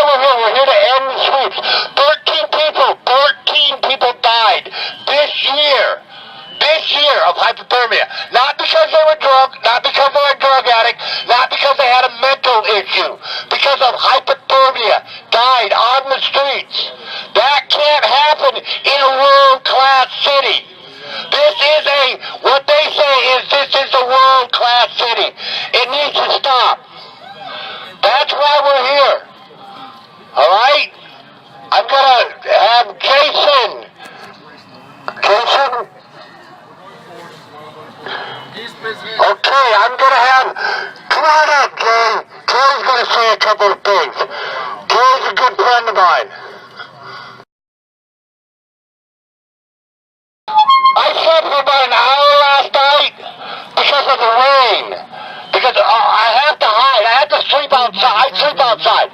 why we're here. We're here to end the sweeps. 13 people died this year of hypothermia. Not because they were drunk, not because they were a drug addict, not because they had a mental issue. Because of hypothermia, died on the streets. That can't happen in a world-class city. This is what they say is this is a world-class city. It needs to stop. That's why we're here. All right? I'm going to have Jason. Jason? Okay, I'm going to have... Come on up, Jay. Jay's going to say a couple of things. Jay's a good friend of mine. I slept for about an hour last night because of the rain. Because I have to hide. I have to sleep outside. I sleep outside.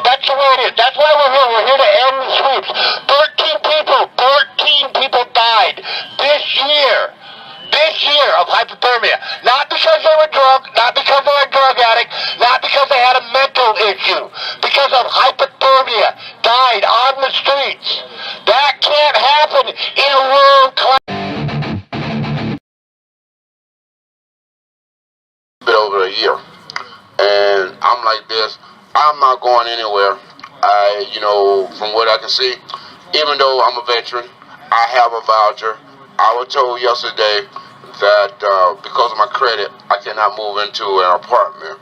That's the way it is. That's why we're here. We're here to end the sweeps. 13 people died this year of hypothermia. Not because they were drunk, not because they were a drug addict, not because they had a mental issue. Because of hypothermia, died on the streets. That can't happen in a world-class... Bit over a year, and I'm like this. I'm not going anywhere. From what I can see, even though I'm a veteran, I have a voucher. I was told yesterday that because of my credit, I cannot move into an apartment.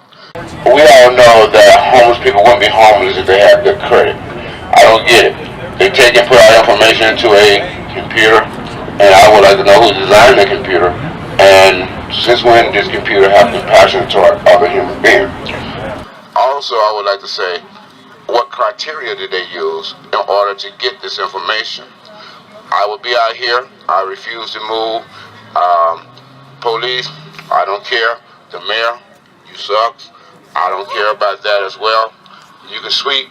We all know that homeless people wouldn't be homeless if they had good credit. I don't get it. They take and put our information into a computer, and I would like to know who designed the computer, and since when does the computer have compassion toward other human beings? Also, I would like to say, what criteria did they use in order to get this information? I would be out here. I refuse to move. Police, I don't care. The mayor, you suck. I don't care about that as well. You can sweep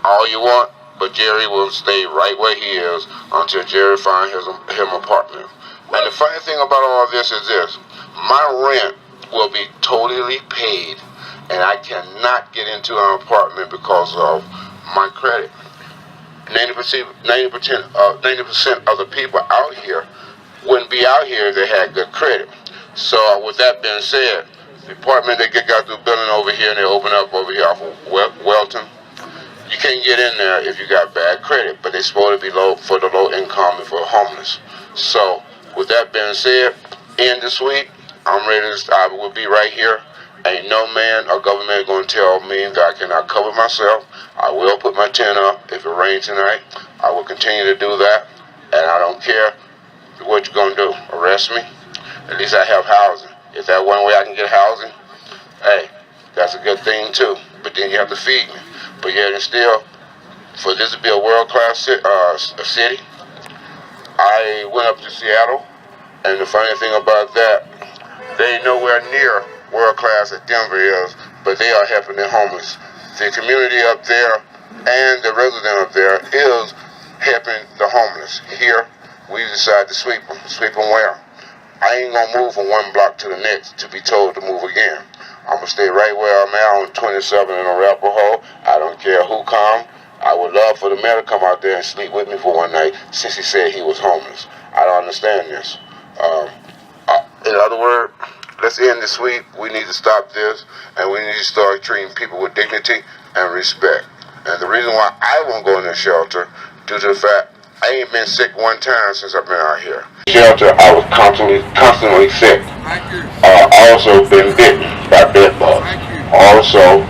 all you want, but Jerry will stay right where he is until Jerry finds him apartment. And the funny thing about all this is this. My rent will be totally paid, and I cannot get into an apartment because of my credit. 90% of the people out here wouldn't be out here if they had good credit. So with that being said, the apartment they got through building over here, and they open up over here off of Welton, you can't get in there if you got bad credit, but they're supposed to be low for the low income and for the homeless. So with that being said, in this week, I'm ready to stop. I will be right here. Ain't no man or government going to tell me that I cannot cover myself. I will put my tent up. If it rains tonight, I will continue to do that. And I don't care what you're going to do. Arrest me. At least I have housing. If that one way I can get housing, hey, that's a good thing too. But then you have to feed me. But yet and still, for this to be a world-class city, I went up to Seattle. And the funny thing about that, they ain't nowhere near world-class as Denver is, but they are helping the homeless. The community up there and the resident up there is helping the homeless. Here, we decided to sweep them. Sweep them where? I ain't gonna move from one block to the next to be told to move again. I'm gonna stay right where I'm at on 27 in Arapahoe. I don't care who come. I would love for the mayor to come out there and sleep with me for one night since he said he was homeless. I don't understand this. In other words, let's end the sweep. We need to stop this, and we need to start treating people with dignity and respect. And the reason why I won't go in the shelter, due to the fact I ain't been sick one time since I've been out here. Shelter, I was constantly sick. Also been bitten by bed bugs. Also,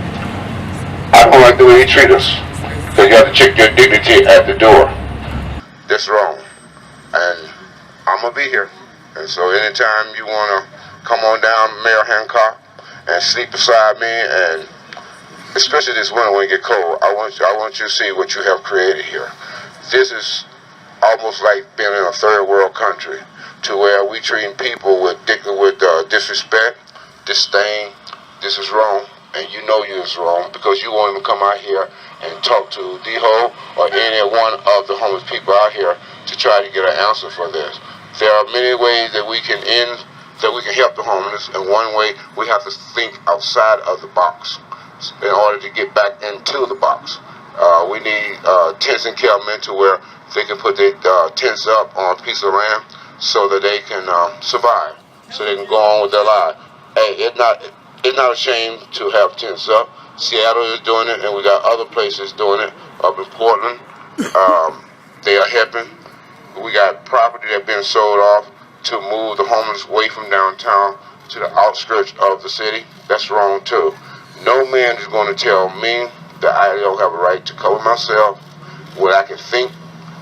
I don't like the way they treat us, because you have to check your dignity at the door. That's wrong, and I'm gonna be here. And so anytime you wanna come on down Mayor Hancock and sleep beside me, and especially this winter when it get cold, I want you to see what you have created here. This is almost like being in a third world country, to where we treating people with disrespect, disdain. This is wrong, and you know you is wrong because you won't even come out here and talk to D-Ho or any one of the homeless people out here to try to get an answer for this. There are many ways that we can help the homeless, and one way we have to think outside of the box. in order to get back into the box. We need tents and cattlemen to where they can put their tents up on a piece of land so that they can survive, so they can go on with their life. Hey, it's not a shame to have tents up. Seattle is doing it, and we got other places doing it up in Portland. They are helping. We got property that's been sold off to move the homeless away from downtown to the outskirts of the city. That's wrong too. No man is going to tell me that I don't have a right to cover myself, when I can think,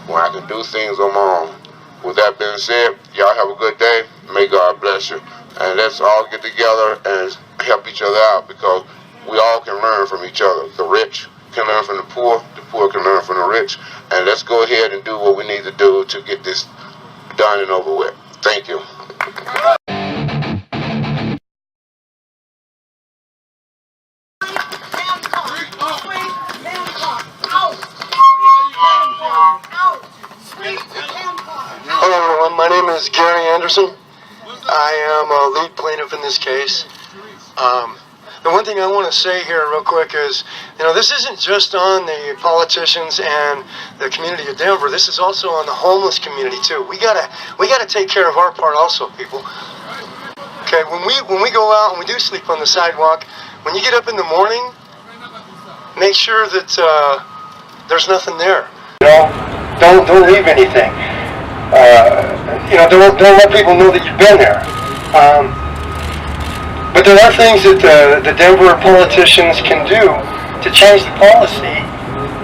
when I can do things on my own. With that being said, y'all have a good day. May God bless you. And let's all get together and help each other out, because we all can learn from each other. The rich can learn from the poor can learn from the rich. And let's go ahead and do what we need to do to get this done and over with. Thank you. Hello everyone, my name is Gary Anderson. I am a lead plaintiff in this case. The one thing I want to say here real quick is, this isn't just on the politicians and the community of Denver. This is also on the homeless community too. We gotta take care of our part also, people. Okay, when we go out and we do sleep on the sidewalk, when you get up in the morning, make sure that there's nothing there. Don't leave anything. Don't let people know that you've been there. But there are things that the Denver politicians can do to change the policy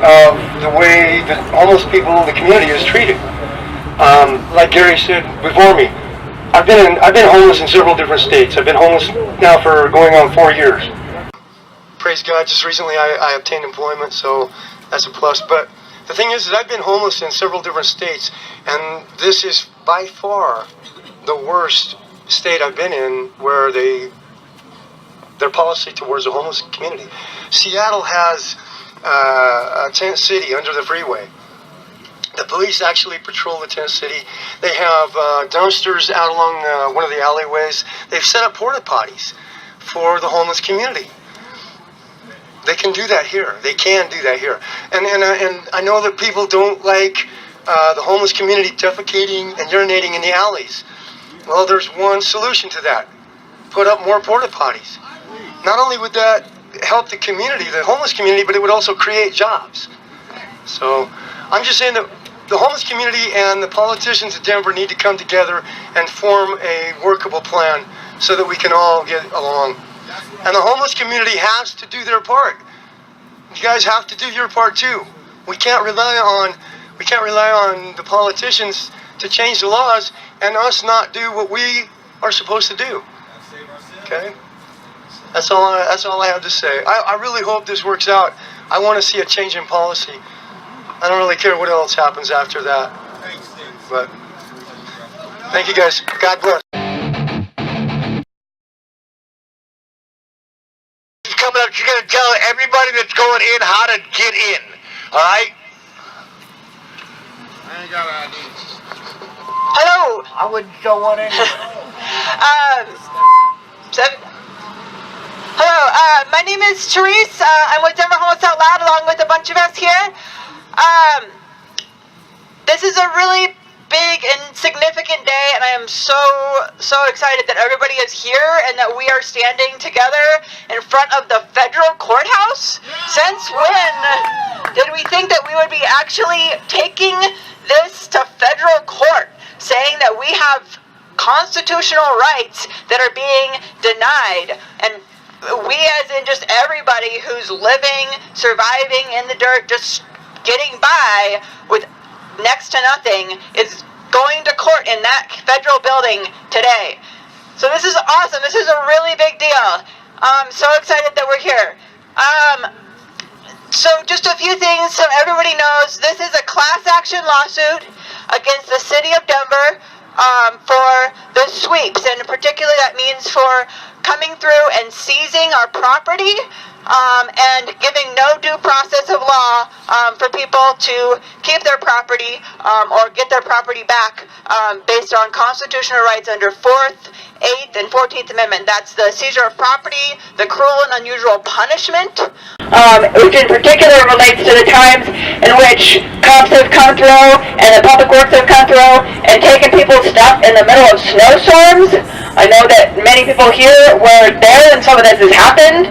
of the way that homeless people in the community is treated. Like Gary said before me, I've been homeless in several different states. I've been homeless now for going on 4 years. Praise God, just recently I obtained employment, so that's a plus. But the thing is that I've been homeless in several different states, and this is by far the worst state I've been in where their policy towards the homeless community. Seattle has a tent city under the freeway. The police actually patrol the tent city. They have dumpsters out along one of the alleyways. They've set up porta potties for the homeless community. They can do that here. They can do that here. And I know that people don't like the homeless community defecating and urinating in the alleys. Well, there's one solution to that. Put up more porta potties. Not only would that help the community, the homeless community, but it would also create jobs. So I'm just saying that the homeless community and the politicians of Denver need to come together and form a workable plan so that we can all get along. And the homeless community has to do their part. You guys have to do your part too. We can't rely on the politicians to change the laws and us not do what we are supposed to do. Okay? That's all I have to say. I really hope this works out. I want to see a change in policy. I don't really care what else happens after that. But thank you guys. God bless. Coming up, you're going to tell everybody that's going in how to get in. All right? I ain't got an ID. Hello. I wouldn't show one anyway. Hello, my name is Therese. I'm with Denver Homeless Out Loud along with a bunch of us here. This is a really big and significant day, and I am so excited that everybody is here and that we are standing together in front of the federal courthouse. Since when did we think that we would be actually taking this to federal court, saying that we have constitutional rights that are being denied? And we, as in just everybody who's living, surviving in the dirt, just getting by with next to nothing, is going to court in that federal building today. So this is awesome. This is a really big deal. I'm so excited that we're here. So just a few things so everybody knows. This is a class action lawsuit against the city of Denver for the sweeps. And in particular, that means for coming through and seizing our property and giving no due process of law for people to keep their property or get their property back based on constitutional rights under 4th, 8th, and 14th Amendment. That's the seizure of property, the cruel and unusual punishment, which in particular relates to the times in which cops have come through and the public works have come through and taken people's stuff in the middle of snowstorms. I know that many people here were there when some of this has happened,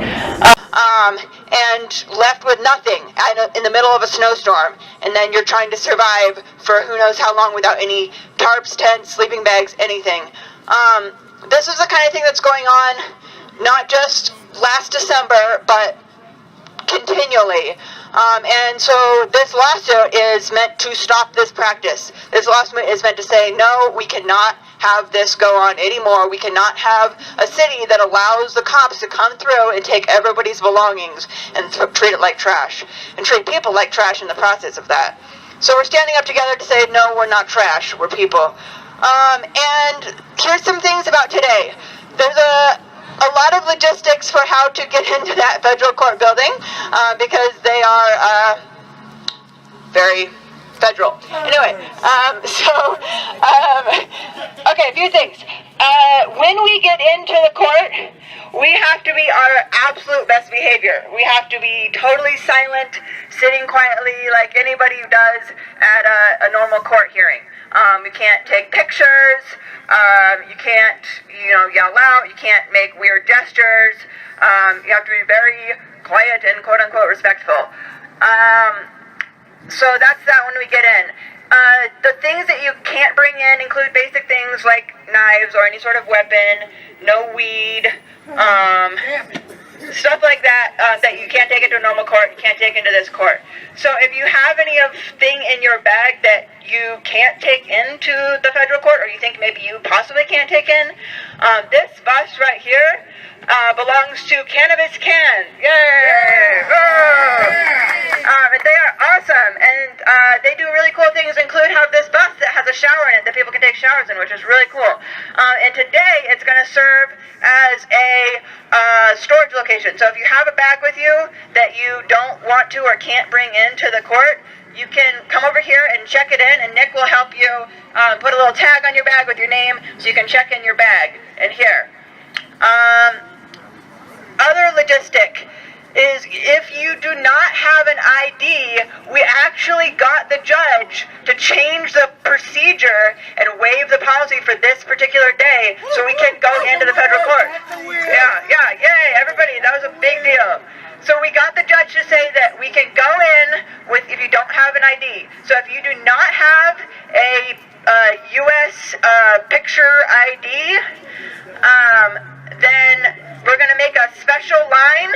and left with nothing in the middle of a snowstorm, and then you're trying to survive for who knows how long without any tarps, tents, sleeping bags, anything. This is the kind of thing that's going on not just last December, but continually. And so this lawsuit is meant to stop this practice. This lawsuit is meant to say, no, we cannot have this go on anymore. We cannot have a city that allows the cops to come through and take everybody's belongings and treat it like trash, and treat people like trash in the process of that. So we're standing up together to say, no, we're not trash, we're people. And here's some things about today. There's a lot of logistics for how to get into that federal court building, because they are very federal. Anyway, okay, a few things. When we get into the court, we have to be our absolute best behavior. We have to be totally silent, sitting quietly like anybody does at a normal court hearing. You can't take pictures, you can't, yell out, you can't make weird gestures, you have to be very quiet and quote-unquote respectful. So that's that when we get in. The things that you can't bring in include basic things like knives or any sort of weapon, no weed, stuff like that, that you can't take into a normal court, you can't take into this court. So if you have any of thing in your bag that you can't take into the federal court, or you think maybe you possibly can't take in, this bus right here belongs to Cannabis Can. Yay! They are awesome, and they do really cool things, include have this bus that has a shower in it that people can take showers in, which is really cool. And today it's going to serve as a storage location. So if you have a bag with you that you don't want to or can't bring into the court, you can come over here and check it in, and Nick will help you put a little tag on your bag with your name so you can check in your bag in here. Other logistic is if you do not have an ID, we actually got the judge to change the procedure and waive the policy for this particular day so we can go into the federal court. Yeah, yay, everybody, that was a big deal. So we got the judge to say that we can go in with if you don't have an ID. So if you do not have a U.S. picture ID, then we're going to make a special line,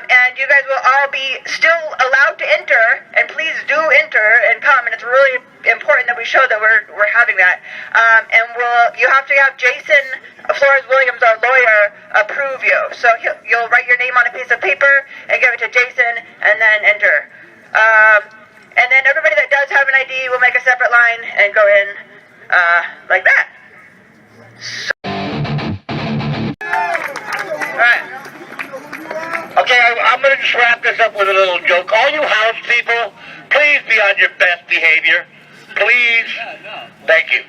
and you guys will all be still allowed to enter, and please do enter and come, and it's really important that we show that we're having that. And you have to have Jason Flores-Williams, our lawyer, approve you. So you'll write your name on a piece of paper and give it to Jason, and then enter. And then everybody that does have an ID will make a separate line and go in like that. Alright. Okay, I'm going to just wrap this up with a little joke. All you house people, please be on your best behavior. Please. Thank you.